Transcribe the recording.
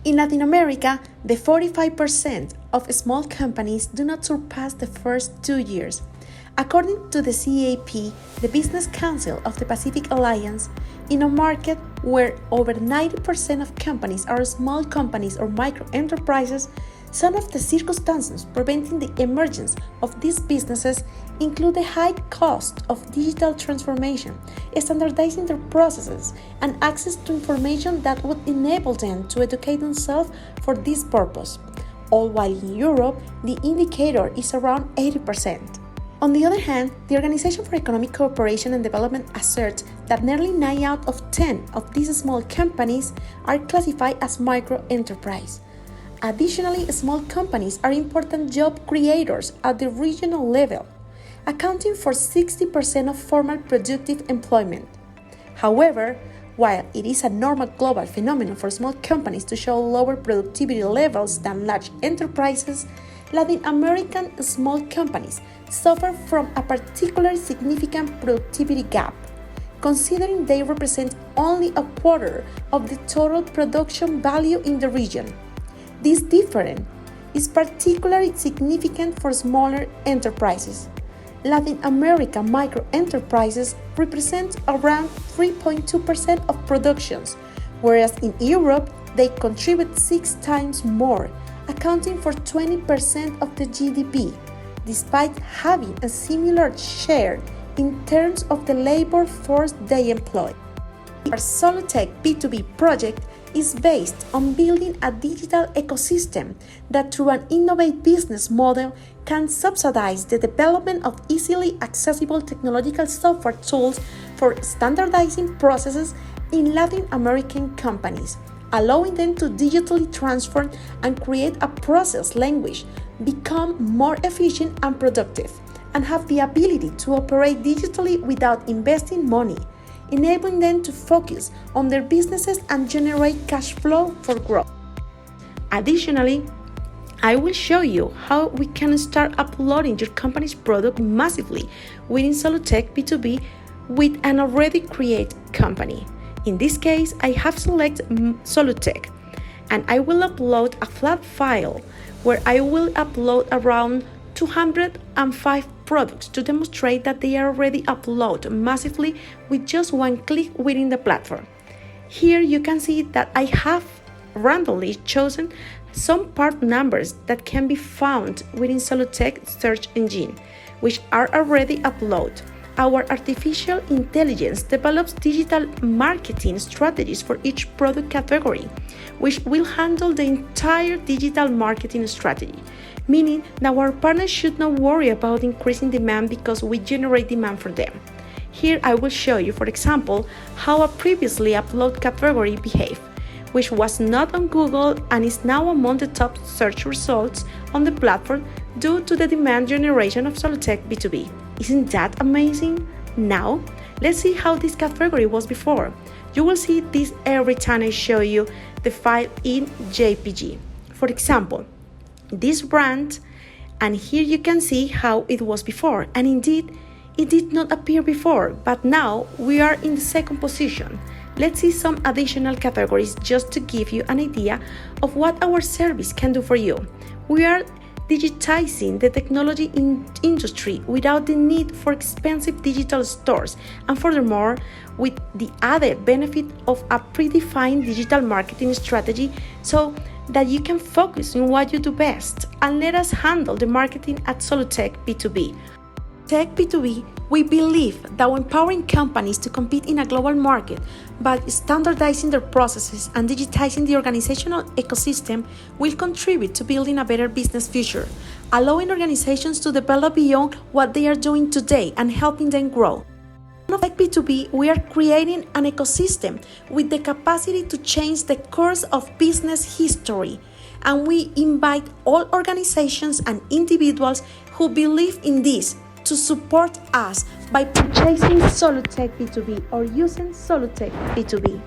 In Latin America, the 45% of small companies do not surpass the first 2 years. According to the CAP, the Business Council of the Pacific Alliance, in a market where over 90% of companies are small companies or micro-enterprises, some of the circumstances preventing the emergence of these businesses include the high cost of digital transformation, standardizing their processes, and access to information that would enable them to educate themselves for this purpose, all while in Europe the indicator is around 80%. On the other hand, the Organization for Economic Cooperation and Development asserts that nearly 9 out of 10 of these small companies are classified as micro-enterprise. Additionally, small companies are important job creators at the regional level, accounting for 60% of formal productive employment. However, while it is a normal global phenomenon for small companies to show lower productivity levels than large enterprises, Latin American small companies suffer from a particularly significant productivity gap, considering they represent only a quarter of the total production value in the region. This difference is particularly significant for smaller enterprises. Latin America micro-enterprises represent around 3.2% of productions, whereas in Europe they contribute 6 times more, accounting for 20% of the GDP, despite having a similar share in terms of the labor force they employ. Our Solutek B2B project is based on building a digital ecosystem that through an innovative business model can subsidize the development of easily accessible technological software tools for standardizing processes in Latin American companies, allowing them to digitally transform and create a process language, become more efficient and productive, and have the ability to operate digitally without investing money, enabling them to focus on their businesses and generate cash flow for growth. Additionally, I will show you how we can start uploading your company's product massively within Solutek B2B with an already created company. In this case, I have selected Solutek, and I will upload a flat file where I will upload around 205 products to demonstrate that they are already uploaded massively with just one click within the platform. Here you can see that I have randomly chosen some part numbers that can be found within Solutek search engine, which are already uploaded. Our artificial intelligence develops digital marketing strategies for each product category, which will handle the entire digital marketing strategy, meaning that our partners should not worry about increasing demand because we generate demand for them. Here I will show you, for example, how a previously uploaded category behaved, which was not on Google and is now among the top search results on the platform due to the demand generation of Solutek B2B. Isn't that amazing? Now, let's see how this category was before. You will see this every time I show you the file in JPG. For example, this brand, and here you can see how it was before, and indeed, it did not appear before, but now we are in the second position. Let's see some additional categories just to give you an idea of what our service can do for you. We are digitizing the technology industry without the need for expensive digital stores, and furthermore, with the added benefit of a predefined digital marketing strategy so that you can focus on what you do best and let us handle the marketing at Solutek B2B. Tech B2B, we believe that empowering companies to compete in a global market by standardizing their processes and digitizing the organizational ecosystem will contribute to building a better business future, allowing organizations to develop beyond what they are doing today and helping them grow. At Tech B2B, we are creating an ecosystem with the capacity to change the course of business history, and we invite all organizations and individuals who believe in this to support us by purchasing Solutek B2B or using Solutek B2B.